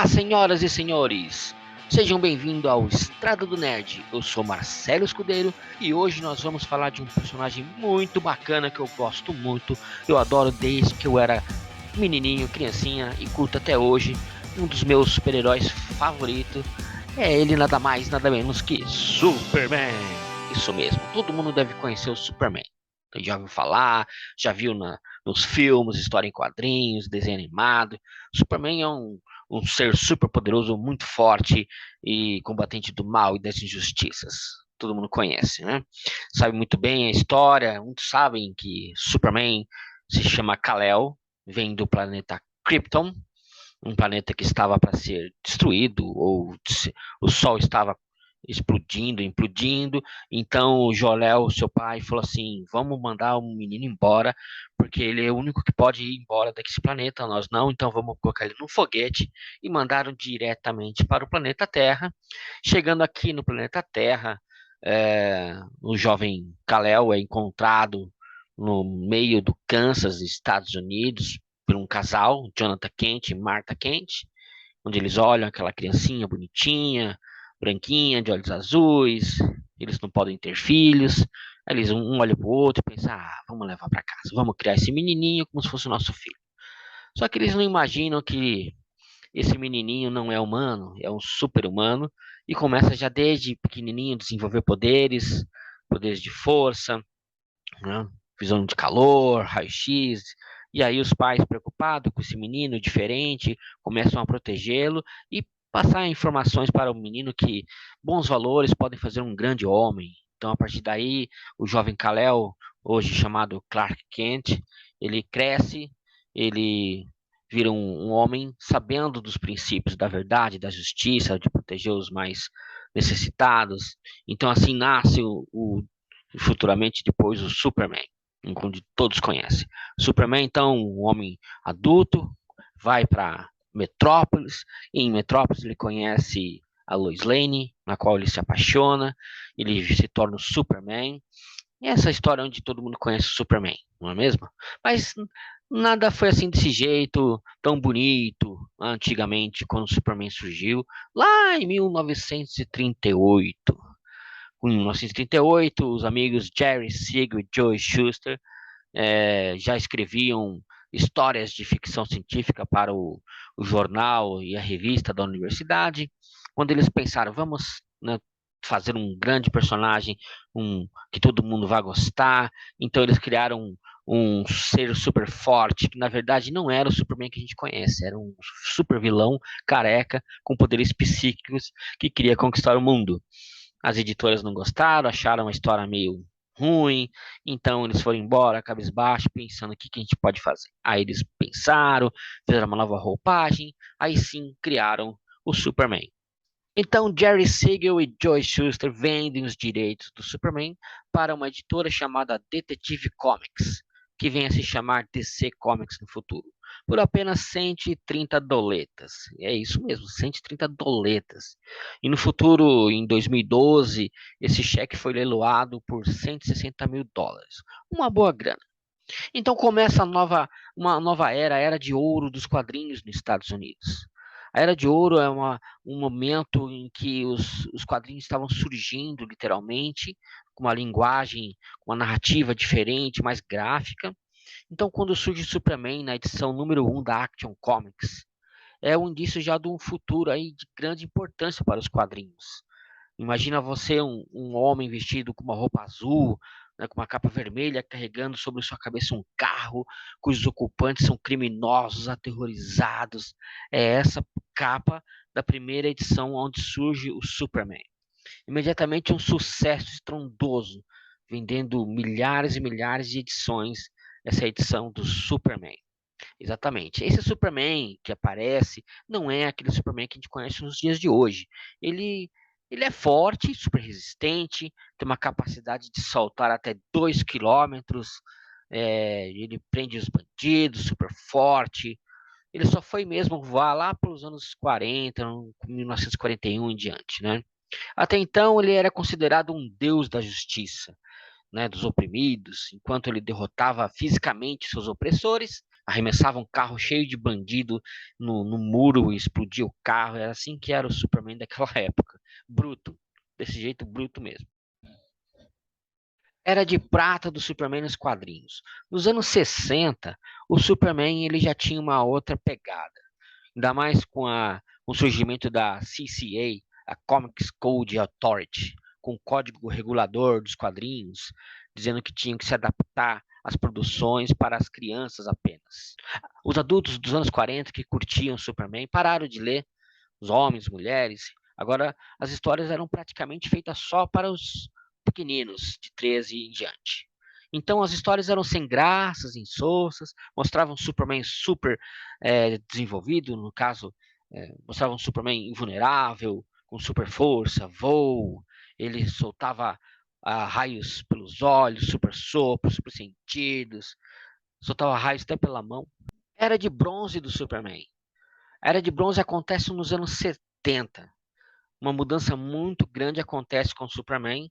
Olá, senhoras e senhores! Sejam bem-vindos ao Estrada do Nerd. Eu sou Marcelo Escudeiro e hoje nós vamos falar de um personagem muito bacana que eu gosto muito. Eu adoro desde que eu era menininho, criancinha e curto até hoje. Um dos meus super-heróis favoritos é ele, nada mais, nada menos que Superman. Isso mesmo, todo mundo deve conhecer o Superman. Já ouviu falar, já viu nos filmes, história em quadrinhos, desenho animado. Superman é um ser super poderoso, muito forte e combatente do mal e das injustiças. Todo mundo conhece, né? Sabe muito bem a história. Muitos sabem que Superman se chama Kal-El, vem do planeta Krypton, um planeta que estava para ser destruído, ou o Sol estava explodindo, implodindo. Então o Jor-El, seu pai, falou assim: vamos mandar um menino embora, porque ele é o único que pode ir embora desse planeta, nós não, então vamos colocar ele num foguete, e mandaram diretamente para o planeta Terra. Chegando aqui no planeta Terra, o jovem Kal-El é encontrado no meio do Kansas, Estados Unidos, por um casal, Jonathan Kent e Martha Kent, onde eles olham aquela criancinha bonitinha, branquinha, de olhos azuis, eles não podem ter filhos, aí eles um olha para o outro e pensa, vamos levar para casa, vamos criar esse menininho como se fosse o nosso filho. Só que eles não imaginam que esse menininho não é humano, é um super-humano, e começa já desde pequenininho a desenvolver poderes, poderes de força, né? Visão de calor, raio-x. E aí os pais, preocupados com esse menino diferente, começam a protegê-lo e passar informações para o menino que bons valores podem fazer um grande homem. Então, a partir daí, o jovem Kal-El, hoje chamado Clark Kent, ele cresce, ele vira um homem sabendo dos princípios da verdade, da justiça, de proteger os mais necessitados. Então, assim nasce futuramente depois o Superman, onde todos conhecem. Superman, então, um homem adulto, vai para Metrópolis, e em Metrópolis ele conhece a Lois Lane, na qual ele se apaixona, ele se torna o Superman, e essa história onde todo mundo conhece o Superman, não é mesmo? Mas nada foi assim desse jeito, tão bonito, antigamente, quando o Superman surgiu, lá em 1938. Em 1938, os amigos Jerry Siegel e Joe Shuster já escreviam histórias de ficção científica para o jornal e a revista da universidade, quando eles pensaram, vamos, né, fazer um grande personagem, que todo mundo vai gostar. Então eles criaram um ser super forte, que na verdade não era o Superman que a gente conhece, era um super vilão careca com poderes psíquicos que queria conquistar o mundo. As editoras não gostaram, acharam a história meio ruim, então eles foram embora, cabisbaixo, pensando o que a gente pode fazer. Aí eles pensaram, fizeram uma nova roupagem, aí sim criaram o Superman. Então Jerry Siegel e Joe Shuster vendem os direitos do Superman para uma editora chamada Detective Comics, que vem a se chamar DC Comics no futuro, por apenas 130 doletas. É isso mesmo, 130 doletas. E no futuro, em 2012, esse cheque foi leiloado por 160 mil dólares. Uma boa grana. Então começa uma nova era, a era de ouro dos quadrinhos nos Estados Unidos. A Era de Ouro é um momento em que os quadrinhos estavam surgindo, literalmente, com uma linguagem, com uma narrativa diferente, mais gráfica. Então, quando surge Superman na edição número 1 da Action Comics, é um indício já de um futuro aí de grande importância para os quadrinhos. Imagina você, um homem vestido com uma roupa azul, né, com uma capa vermelha, carregando sobre sua cabeça um carro, cujos ocupantes são criminosos, aterrorizados. É essa capa da primeira edição onde surge o Superman. Imediatamente um sucesso estrondoso, vendendo milhares e milhares de edições, essa edição do Superman. Exatamente. Esse Superman que aparece não é aquele Superman que a gente conhece nos dias de hoje. Ele, ele é forte, super resistente, tem uma capacidade de saltar até 2 quilômetros, ele prende os bandidos, super forte. Ele só foi mesmo voar lá pelos anos 40, 1941 em diante, né? Até então ele era considerado um deus da justiça, né, dos oprimidos, enquanto ele derrotava fisicamente seus opressores, arremessava um carro cheio de bandido no muro e explodia o carro. Era assim que era o Superman daquela época. Bruto, desse jeito bruto mesmo. Era de prata do Superman nos quadrinhos. Nos anos 60, o Superman ele já tinha uma outra pegada. Ainda mais com o surgimento da CCA, a Comics Code Authority, com o código regulador dos quadrinhos, dizendo que tinham que se adaptar às produções para as crianças apenas. Os adultos dos anos 40 que curtiam Superman pararam de ler, os homens, mulheres. Agora, as histórias eram praticamente feitas só para os pequeninos, de 13 em diante. Então, as histórias eram sem graças, insossas, mostravam Superman super desenvolvido, no caso, mostravam Superman invulnerável, com super força, voo, ele soltava raios pelos olhos, super sopro, super sentidos, soltava raios até pela mão. Era de bronze do Superman. A Era de Bronze acontece nos anos 70. Uma mudança muito grande acontece com o Superman,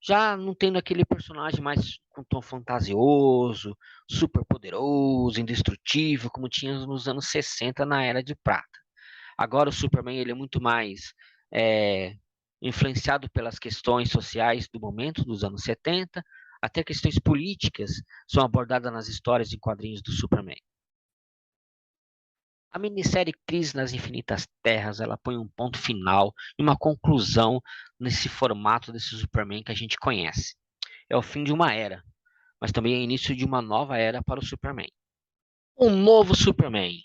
já não tendo aquele personagem mais com tom fantasioso, super poderoso, indestrutível, como tinha nos anos 60 na Era de Prata. Agora o Superman ele é muito mais é, influenciado pelas questões sociais do momento, dos anos 70, até questões políticas são abordadas nas histórias e quadrinhos do Superman. A minissérie Crise nas Infinitas Terras, ela põe um ponto final e uma conclusão nesse formato desse Superman que a gente conhece. É o fim de uma era, mas também é o início de uma nova era para o Superman. Um novo Superman.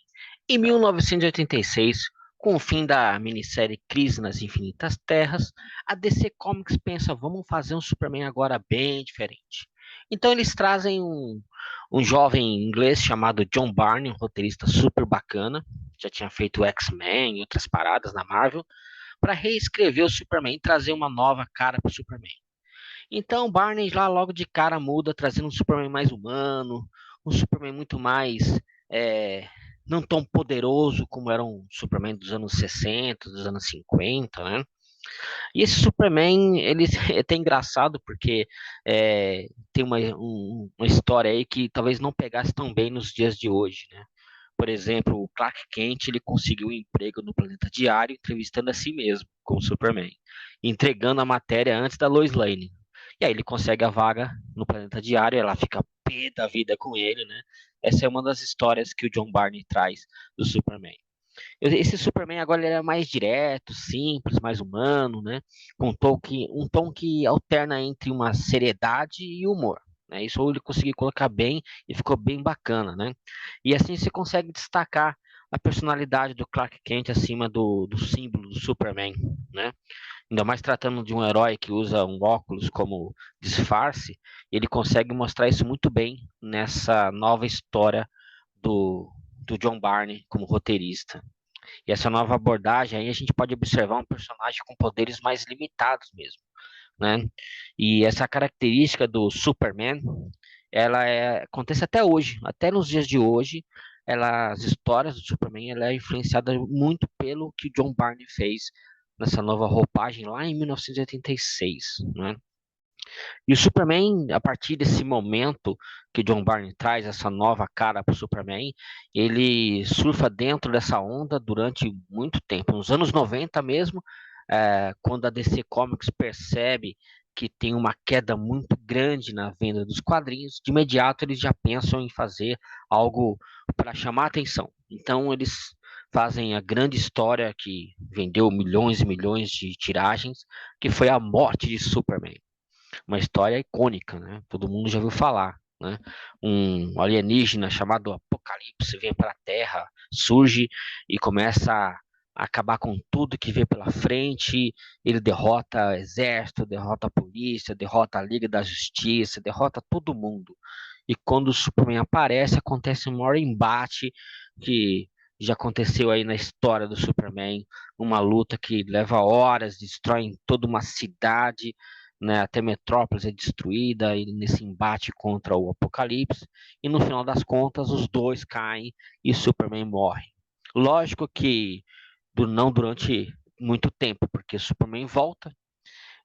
Em 1986, com o fim da minissérie Crise nas Infinitas Terras, a DC Comics pensa, vamos fazer um Superman agora bem diferente. Então eles trazem um jovem inglês chamado John Byrne, um roteirista super bacana, já tinha feito X-Men e outras paradas na Marvel, para reescrever o Superman e trazer uma nova cara para o Superman. Então Barney lá logo de cara muda, trazendo um Superman mais humano, um Superman muito mais é, não tão poderoso como era um Superman dos anos 60, dos anos 50, né? E esse Superman, ele é até engraçado porque tem uma história aí que talvez não pegasse tão bem nos dias de hoje, né? Por exemplo, o Clark Kent, ele conseguiu um emprego no Planeta Diário entrevistando a si mesmo, como Superman, entregando a matéria antes da Lois Lane. E aí ele consegue a vaga no Planeta Diário, ela fica pé da vida com ele, né? Essa é uma das histórias que o John Barney traz do Superman. Esse Superman agora ele é mais direto, simples, mais humano, né? Com um tom que alterna entre uma seriedade e humor. Né? Isso ele conseguiu colocar bem e ficou bem bacana, né? E assim você consegue destacar a personalidade do Clark Kent acima do símbolo do Superman, né? Ainda mais tratando de um herói que usa um óculos como disfarce, ele consegue mostrar isso muito bem nessa nova história do John Barney como roteirista. E essa nova abordagem aí a gente pode observar um personagem com poderes mais limitados mesmo, né? E essa característica do Superman, acontece até hoje, até nos dias de hoje, as histórias do Superman, ela é influenciada muito pelo que o John Barney fez nessa nova roupagem lá em 1986, né? E o Superman, a partir desse momento que o John Byrne traz essa nova cara para o Superman, ele surfa dentro dessa onda durante muito tempo. Nos anos 90 mesmo, quando a DC Comics percebe que tem uma queda muito grande na venda dos quadrinhos, de imediato eles já pensam em fazer algo para chamar a atenção. Então eles fazem a grande história que vendeu milhões e milhões de tiragens, que foi a morte de Superman, uma história icônica, né? Todo mundo já ouviu falar, né? Um alienígena chamado Apocalipse vem para a Terra, surge e começa a acabar com tudo que vê pela frente. Ele derrota exército, derrota a polícia, derrota a Liga da Justiça, derrota todo mundo. E quando o Superman aparece, acontece um maior embate que já aconteceu aí na história do Superman, uma luta que leva horas, destrói toda uma cidade, né, até Metrópolis é destruída e nesse embate contra o Apocalipse, e no final das contas os dois caem e Superman morre. Lógico que não durante muito tempo, porque Superman volta,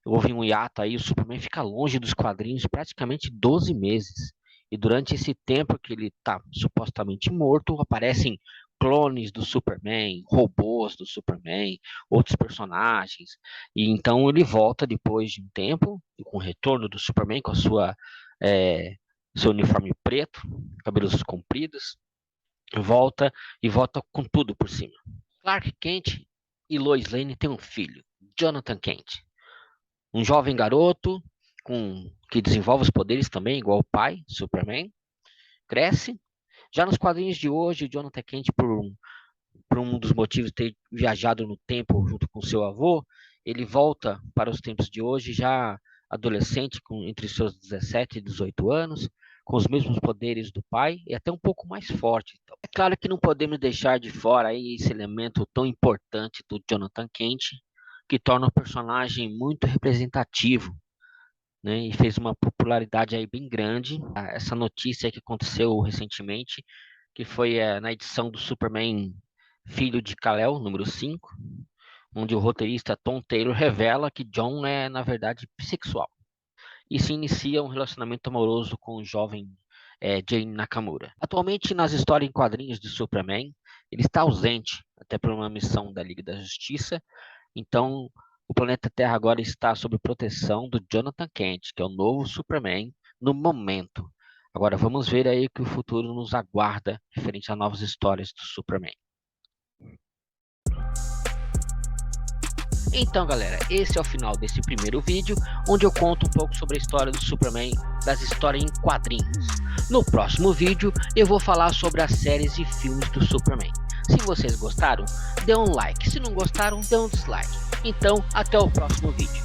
houve um hiato aí, o Superman fica longe dos quadrinhos praticamente 12 meses. E durante esse tempo que ele está supostamente morto, aparecem clones do Superman, robôs do Superman, outros personagens. E então ele volta depois de um tempo, com o retorno do Superman, com a é, seu uniforme preto, cabelos compridos, volta e volta com tudo por cima. Clark Kent e Lois Lane têm um filho, Jonathan Kent, um jovem garoto que desenvolve os poderes também, igual o pai, Superman, cresce. Já nos quadrinhos de hoje, Jonathan Kent, por um dos motivos de ter viajado no tempo junto com seu avô, ele volta para os tempos de hoje já adolescente, entre seus 17 e 18 anos, com os mesmos poderes do pai e até um pouco mais forte. Então, é claro que não podemos deixar de fora aí esse elemento tão importante do Jonathan Kent, que torna o personagem muito representativo, né, e fez uma popularidade aí bem grande. Essa notícia que aconteceu recentemente, que foi na edição do Superman Filho de Kal-El, número 5, onde o roteirista Tom Taylor revela que John é, na verdade, bissexual e se inicia um relacionamento amoroso com o jovem Jane Nakamura. Atualmente, nas histórias em quadrinhos de Superman, ele está ausente, até por uma missão da Liga da Justiça. Então, o planeta Terra agora está sob proteção do Jonathan Kent, que é o novo Superman no momento. Agora, vamos ver aí o que o futuro nos aguarda referente a novas histórias do Superman. Então, galera, esse é o final desse primeiro vídeo, onde eu conto um pouco sobre a história do Superman, das histórias em quadrinhos. No próximo vídeo, eu vou falar sobre as séries e filmes do Superman. Se vocês gostaram, dê um like. Se não gostaram, dê um dislike. Então, até o próximo vídeo.